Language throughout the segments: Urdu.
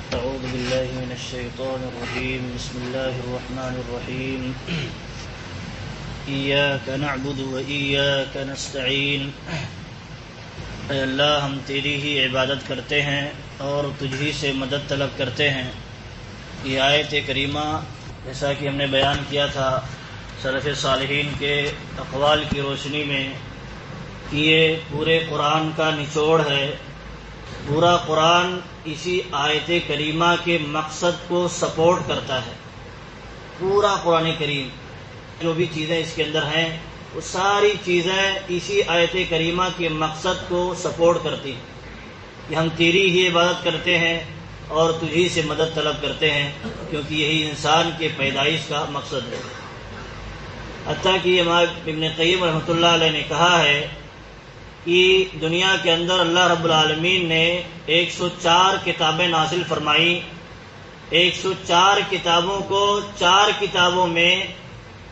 أعوذ بالله من الشيطان الرجيم بسم الله الرحمن الرحيم إياك نعبد وإياك نستعين اے اللہ ہم تیری ہی عبادت کرتے ہیں اور تجھ ہی سے مدد طلب کرتے ہیں۔ یہ آیت کریمہ جیسا کہ ہم نے بیان کیا تھا سلف صالحین کے اقوال کی روشنی میں کہ یہ پورے قرآن کا نچوڑ ہے۔ پورا قرآن اسی آیت کریمہ کے مقصد کو سپورٹ کرتا ہے۔ پورا قرآن کریم جو بھی چیزیں اس کے اندر ہیں وہ ساری چیزیں اسی آیت کریمہ کے مقصد کو سپورٹ کرتی ہیں کہ ہم تیری ہی عبادت کرتے ہیں اور تجھی سے مدد طلب کرتے ہیں، کیونکہ یہی انسان کے پیدائش کا مقصد ہے۔ حتیٰ کہ امام ابن قیم رحمۃ اللہ علیہ نے کہا ہے کہ دنیا کے اندر اللہ رب العالمین نے 104 کتابیں نازل فرمائی، 104 کتابوں کو 4 کتابوں میں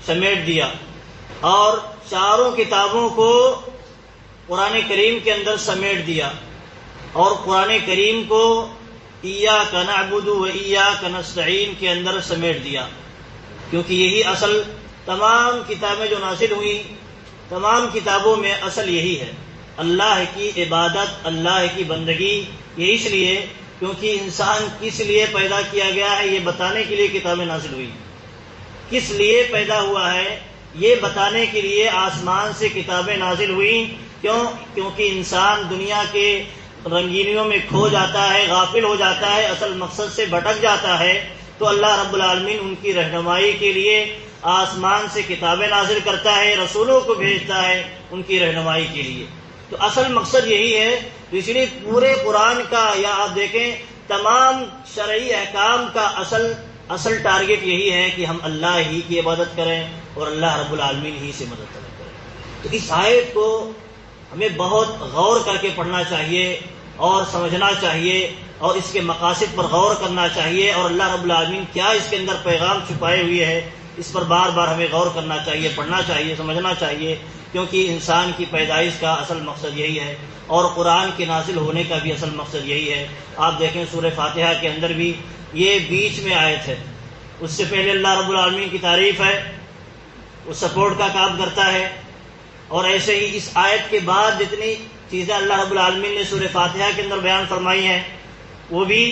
سمیٹ دیا اور چاروں کتابوں کو قرآن کریم کے اندر سمیٹ دیا، اور قرآن کریم کو ایاک نعبد و ایاک نستعین کے اندر سمیٹ دیا، کیونکہ یہی اصل تمام کتابیں جو نازل ہوئی تمام کتابوں میں اصل یہی ہے، اللہ کی عبادت، اللہ کی بندگی۔ یہ اس لیے کیونکہ انسان کس لیے پیدا کیا گیا ہے یہ بتانے کے لیے کتابیں نازل ہوئی، کس لیے پیدا ہوا ہے یہ بتانے کے لیے آسمان سے کتابیں نازل ہوئیں۔ کیونکہ انسان دنیا کے رنگینیوں میں کھو جاتا ہے، غافل ہو جاتا ہے، اصل مقصد سے بھٹک جاتا ہے، تو اللہ رب العالمین ان کی رہنمائی کے لیے آسمان سے کتابیں نازل کرتا ہے، رسولوں کو بھیجتا ہے ان کی رہنمائی کے لیے۔ تو اصل مقصد یہی ہے، تو اس لیے پورے قرآن کا یا آپ دیکھیں تمام شرعی احکام کا اصل ٹارگٹ یہی ہے کہ ہم اللہ ہی کی عبادت کریں اور اللہ رب العالمین ہی سے مدد طلب کریں۔ تو اس آیت کو ہمیں بہت غور کر کے پڑھنا چاہیے اور سمجھنا چاہیے اور اس کے مقاصد پر غور کرنا چاہیے، اور اللہ رب العالمین کیا اس کے اندر پیغام چھپائے ہوئے ہے اس پر بار بار ہمیں غور کرنا چاہیے، پڑھنا چاہیے، سمجھنا چاہیے، کیونکہ انسان کی پیدائش کا اصل مقصد یہی ہے اور قرآن کے نازل ہونے کا بھی اصل مقصد یہی ہے۔ آپ دیکھیں سورہ فاتحہ کے اندر بھی یہ بیچ میں آیت ہے، اس سے پہلے اللہ رب العالمین کی تعریف ہے، وہ سپورٹ کا کام کرتا ہے، اور ایسے ہی اس آیت کے بعد جتنی چیزیں اللہ رب العالمین نے سورہ فاتحہ کے اندر بیان فرمائی ہیں وہ بھی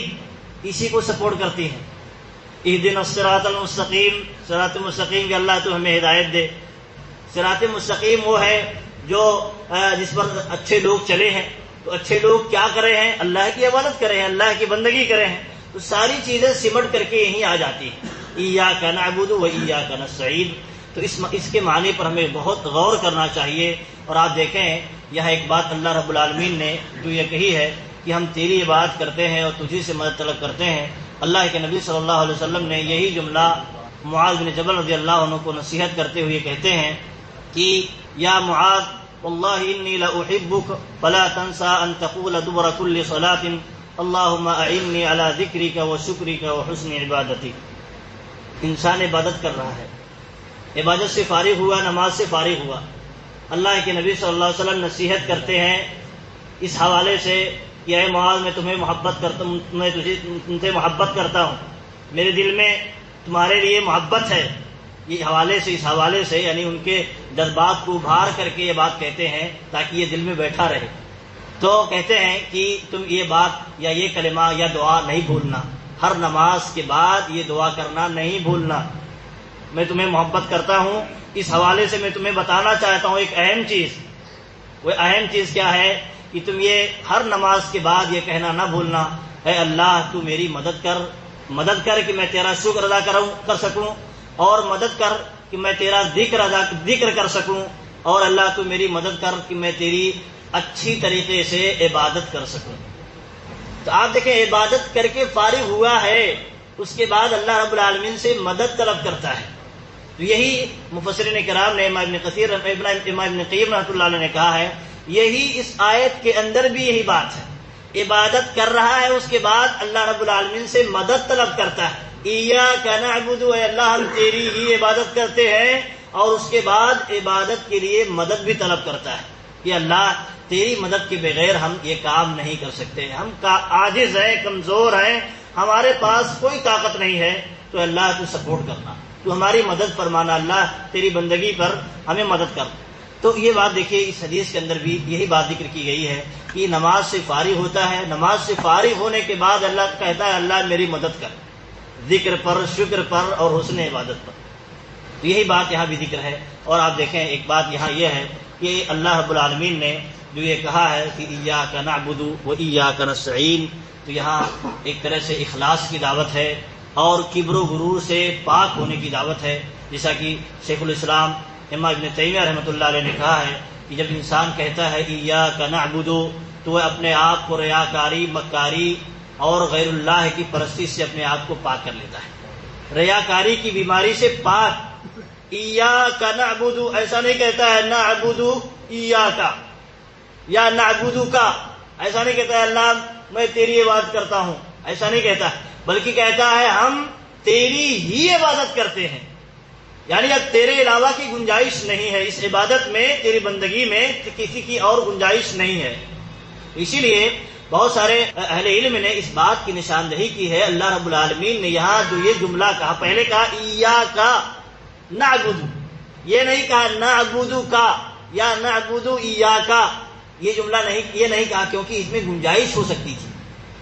اسی کو سپورٹ کرتی ہیں۔ اہدنا الصراط المستقیم، صراط مستقیم کہ اللہ تو ہمیں ہدایت دے۔ صراط مستقیم وہ ہے جو جس پر اچھے لوگ چلے ہیں، تو اچھے لوگ کیا کرے ہیں؟ اللہ کی عبادت کرے ہیں، اللہ کی بندگی کرے ہیں، تو ساری چیزیں سمٹ کر کے یہیں آ جاتی ہیں، ایاک نعبد و ایاک نستعین۔ تو اس کے معنی پر ہمیں بہت غور کرنا چاہیے۔ اور آپ دیکھیں یہاں ایک بات اللہ رب العالمین نے جو یہ کہی ہے کہ ہم تیری عبادت کرتے ہیں اور تجھی سے مدد طلب کرتے ہیں، اللہ کے نبی صلی اللہ علیہ وسلم نے یہی جملہ معاذ بن جبل رضی اللہ عنہ کو نصیحت کرتے ہوئے کہتے ہیں کہ یا معاذ واللہ انی لاحبک فلا تنسى ان تقول دبر كل صلاة اللهم اعنی علی ذکرک وشکرک وحسن عبادتی۔ انسان عبادت کر رہا ہے، عبادت سے فارغ ہوا، نماز سے فارغ ہوا، اللہ کے نبی صلی اللہ علیہ وسلم نصیحت کرتے ہیں اس حوالے سے کہ اے معاذ میں تمہیں محبت کرتا ہوں، میں تم سے محبت کرتا ہوں، میرے دل میں تمہارے لیے محبت ہے۔ یہ حوالے سے، اس حوالے سے یعنی ان کے جذبات کو ابھار کر کے یہ بات کہتے ہیں تاکہ یہ دل میں بیٹھا رہے۔ تو کہتے ہیں کہ تم یہ بات یا یہ کلمہ یا دعا نہیں بھولنا، ہر نماز کے بعد یہ دعا کرنا نہیں بھولنا، میں تمہیں محبت کرتا ہوں۔ اس حوالے سے میں تمہیں بتانا چاہتا ہوں ایک اہم چیز، وہ اہم چیز کیا ہے کہ تم یہ ہر نماز کے بعد یہ کہنا نہ بھولنا، اے اللہ تو میری مدد کر کہ میں تیرا شکر ادا کر سکوں، اور مدد کر کہ میں تیرا ذکر کر سکوں، اور اللہ تو میری مدد کر کہ میں تیری اچھی طریقے سے عبادت کر سکوں۔ تو آپ دیکھیں عبادت کر کے فارغ ہوا ہے، اس کے بعد اللہ رب العالمین سے مدد طلب کرتا ہے۔ تو یہی مفسرین کرام نے، امام ابن قیم رحمۃ اللہ علیہ نے کہا ہے، یہی اس آیت کے اندر بھی یہی بات ہے، عبادت کر رہا ہے اس کے بعد اللہ رب العالمین سے مدد طلب کرتا ہے، ایاک نعبد، اے اللہ ہم تیری ہی عبادت کرتے ہیں، اور اس کے بعد عبادت کے لیے مدد بھی طلب کرتا ہے کہ اللہ تیری مدد کے بغیر ہم یہ کام نہیں کر سکتے، ہم عاجز ہیں، کمزور ہیں، ہمارے پاس کوئی طاقت نہیں ہے، تو اللہ تو سپورٹ کرنا، تو ہماری مدد فرمانا، اللہ تیری بندگی پر ہمیں مدد کر۔ تو یہ بات دیکھیے اس حدیث کے اندر بھی یہی بات ذکر کی گئی ہے کہ نماز سے فارغ ہوتا ہے، نماز سے فارغ ہونے کے بعد اللہ کہتا ہے اللہ میری مدد کر، ذکر پر، شکر پر اور حسن عبادت پر۔ تو یہی بات یہاں بھی ذکر ہے۔ اور آپ دیکھیں ایک بات یہاں یہ ہے کہ اللہ رب العالمین نے جو یہ کہا ہے کہ ایاک نعبد و ایاک نستعین، تو یہاں ایک طرح سے اخلاص کی دعوت ہے اور کبر و غرور سے پاک ہونے کی دعوت ہے، جیسا کہ شیخ الاسلام امام ابن تیمیہ رحمۃ اللہ علیہ نے کہا ہے کہ جب انسان کہتا ہے ایاک نعبد، تو وہ اپنے آپ کو ریاکاری، مکاری اور غیر اللہ کی پرستی سے اپنے آپ کو پاک کر لیتا ہے، ریاکاری کی بیماری سے پاک۔ ایاک نعبد ایسا نہیں کہتا ہے نعبد ایاک یا نعبدک، ایسا نہیں کہتا ہے اللہ میں تیری عبادت کرتا ہوں، ایسا نہیں کہتا، بلکہ کہتا ہے ہم تیری ہی عبادت کرتے ہیں، یعنی اب تیرے علاوہ کی گنجائش نہیں ہے اس عبادت میں، تیری بندگی میں کسی کی اور گنجائش نہیں ہے۔ اسی لیے بہت سارے اہل علم نے اس بات کی نشاندہی کی ہے، اللہ رب العالمین نے یہاں جو یہ جملہ کہا، پہلے کہا ایاک نعبد، یہ نہیں کہا نعبدک یا نعبد ایاک، یہ جملہ یہ نہیں کہا کیونکہ اس میں گنجائش ہو سکتی تھی،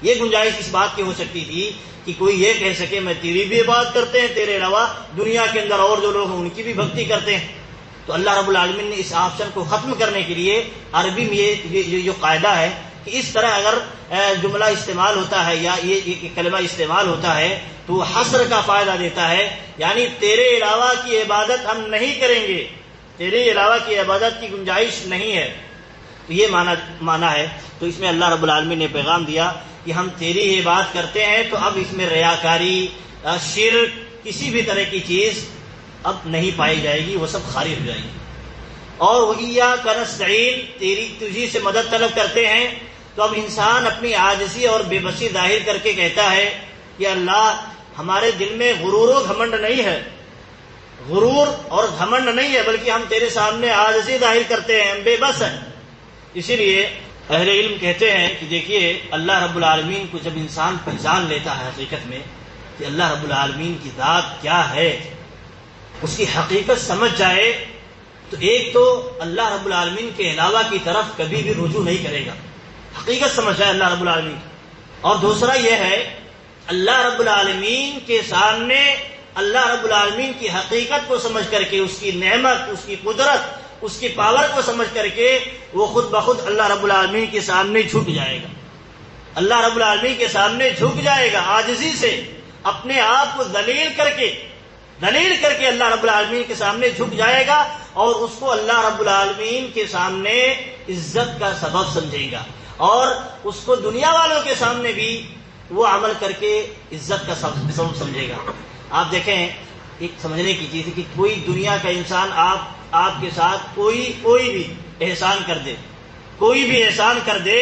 یہ گنجائش اس بات کی ہو سکتی تھی کہ کوئی یہ کہہ سکے میں تیری بھی عبادت کرتے ہیں، تیرے علاوہ دنیا کے اندر اور جو لوگ ہیں ان کی بھی بھکتی کرتے ہیں۔ تو اللہ رب العالمین نے اس آپشن کو ختم کرنے کے لیے عربی میں یہ جو قاعدہ ہے کہ اس طرح اگر جملہ استعمال ہوتا ہے یا یہ کلمہ استعمال ہوتا ہے تو حصر کا فائدہ دیتا ہے، یعنی تیرے علاوہ کی عبادت ہم نہیں کریں گے، تیرے علاوہ کی عبادت کی گنجائش نہیں ہے، تو یہ معنی ہے۔ تو اس میں اللہ رب العالمین نے پیغام دیا کہ ہم تیری ہی عبادت کرتے ہیں، تو اب اس میں ریاکاری، شرک، کسی بھی طرح کی چیز اب نہیں پائی جائے گی، وہ سب خارج ہو جائیں گی۔ اور وَإِيَّاكَ نَسْتَعِينُ، تجھی سے مدد طلب کرتے ہیں، تو اب انسان اپنی عاجزی اور بے بسی ظاہر کر کے کہتا ہے کہ اللہ ہمارے دل میں غرور و گھمنڈ نہیں ہے، غرور اور گھمنڈ نہیں ہے، بلکہ ہم تیرے سامنے عاجزی ظاہر کرتے ہیں، ہم بے بس ہیں۔ اسی لیے اہل علم کہتے ہیں کہ دیکھیے اللہ رب العالمین کو جب انسان پہچان لیتا ہے حقیقت میں کہ اللہ رب العالمین کی ذات کیا ہے، اس کی حقیقت سمجھ جائے، تو ایک تو اللہ رب العالمین کے علاوہ کی طرف کبھی بھی رجوع نہیں کرے گا، حقیقت سمجھ جائے اللہ رب العالمین کی۔ اور دوسرا یہ ہے اللہ رب العالمین کے سامنے اللہ رب العالمین کی حقیقت کو سمجھ کر کے، اس کی نعمت، اس کی قدرت، اس کی پاور کو سمجھ کر کے وہ خود بخود اللہ رب العالمین کے سامنے جھک جائے گا، اللہ رب العالمین کے سامنے جھک جائے گا، عاجزی سے اپنے آپ کو ذلیل کر کے اللہ رب العالمین کے سامنے جھک جائے گا، اور اس کو اللہ رب العالمین کے سامنے عزت کا سبب سمجھے گا، اور اس کو دنیا والوں کے سامنے بھی وہ عمل کر کے عزت کا سبب سمجھے گا۔ آپ دیکھیں ایک سمجھنے کی چیز ہے کہ کوئی دنیا کا انسان آپ کے ساتھ کوئی بھی احسان کر دے، کوئی بھی احسان کر دے،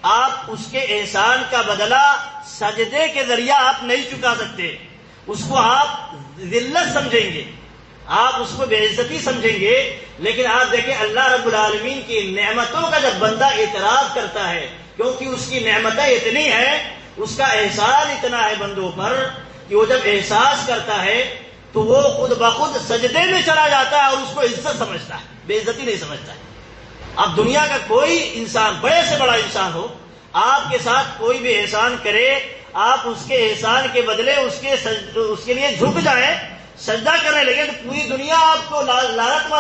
آپ اس کے احسان کا بدلہ سجدے کے ذریعہ آپ نہیں چکا سکتے، اس کو آپ ذلت سمجھیں گے، آپ اس کو بے عزتی سمجھیں گے۔ لیکن آپ دیکھیں اللہ رب العالمین کی نعمتوں کا جب بندہ اعتراف کرتا ہے، کیونکہ اس کی نعمتیں اتنی ہیں، اس کا احسان اتنا ہے بندوں پر کہ وہ جب احساس کرتا ہے تو وہ خود بخود سجدے میں چلا جاتا ہے اور اس کو عزت سمجھتا ہے، بے عزتی نہیں سمجھتا ہے۔ اب دنیا کا کوئی انسان، بڑے سے بڑا انسان ہو، آپ کے ساتھ کوئی بھی احسان کرے، آپ اس کے احسان کے بدلے اس کے لیے جھک جائیں، سجدہ کرنے لگے، تو پوری دنیا آپ کو لعنت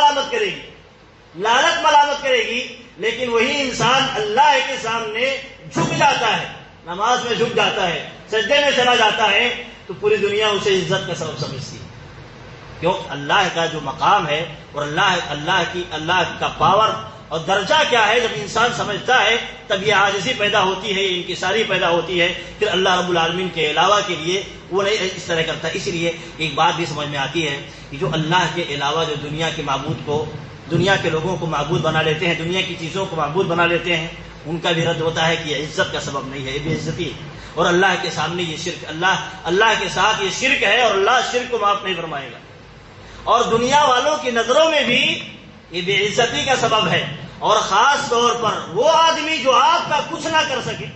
ملامت کرے گی، لیکن وہی انسان اللہ کے سامنے جھک جاتا ہے، نماز میں جھک جاتا ہے، سجدے میں چلا جاتا ہے، تو پوری دنیا اسے عزت کا سبب سمجھتی ہے۔ کیوں؟ اللہ کا جو مقام ہے اور اللہ کا پاور اور درجہ کیا ہے، جب انسان سمجھتا ہے تب یہ عاجزی پیدا ہوتی ہے، یہ انکساری پیدا ہوتی ہے، پھر اللہ رب العالمین کے علاوہ کے لیے وہ نہیں اس طرح کرتا۔ اس لیے ایک بات بھی سمجھ میں آتی ہے کہ جو اللہ کے علاوہ جو دنیا کے معبود کو، دنیا کے لوگوں کو معبود بنا لیتے ہیں، دنیا کی چیزوں کو معبود بنا لیتے ہیں، ان کا بھی رد ہوتا ہے کہ یہ عزت کا سبب نہیں ہے، یہ بے عزتی ہے، اور اللہ کے سامنے یہ شرک، اللہ کے ساتھ یہ شرک ہے، اور اللہ شرک کو معاف نہیں فرمائے گا۔ اور دنیا والوں کی نظروں میں بھی یہ بے عزتی کا سبب ہے، اور خاص طور پر وہ آدمی جو آپ کا کچھ نہ کر سکے،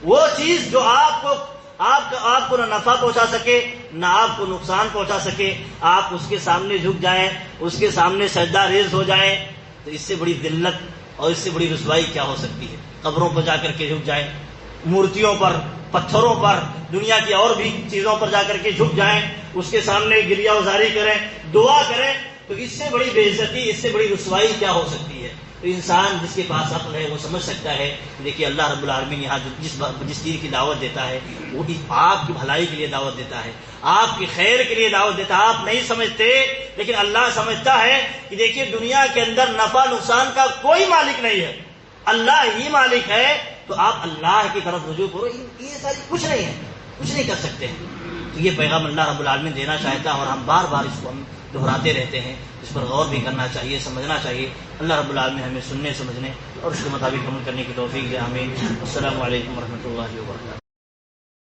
وہ چیز جو آپ کو آپ کو نہ نفع پہنچا سکے نہ آپ کو نقصان پہنچا سکے، آپ اس کے سامنے جھک جائیں، اس کے سامنے سجدہ ریز ہو جائیں، تو اس سے بڑی ذلت اور اس سے بڑی رسوائی کیا ہو سکتی ہے؟ قبروں پر جا کر کے جھک جائیں، مورتیوں پر، پتھروں پر، دنیا کی اور بھی چیزوں پر جا کر کے جھک جائیں، اس کے سامنے گریہ وزاری کریں، دعا کریں، تو اس سے بڑی بے عزتی، اس سے بڑی رسوائی کیا ہو سکتی ہے؟ تو انسان جس کے پاس عقل ہے وہ سمجھ سکتا ہے، دیکھیے اللہ رب العالمین یہاں جس چیز کی دعوت دیتا ہے وہ آپ کی بھلائی کے لیے دعوت دیتا ہے، آپ کی خیر کے لیے دعوت دیتا ہے۔ آپ نہیں سمجھتے لیکن اللہ سمجھتا ہے کہ دیکھیے دنیا کے اندر نفع نقصان کا کوئی مالک نہیں ہے، اللہ ہی مالک ہے، تو آپ اللہ کی طرف رجوع کرو، یہ ساری کچھ نہیں ہے، کچھ نہیں کر سکتے ہیں۔ تو یہ پیغام اللہ رب العالمین دینا چاہتا ہے اور ہم بار بار اس کو ہم دہراتے رہتے ہیں، اس پر غور بھی کرنا چاہیے، سمجھنا چاہیے۔ اللہ رب العالمین ہمیں سننے سمجھنے اور اس کے مطابق عمل کرنے کی توفیق دے، آمین۔ السلام علیکم ورحمۃ اللہ وبرکاتہ۔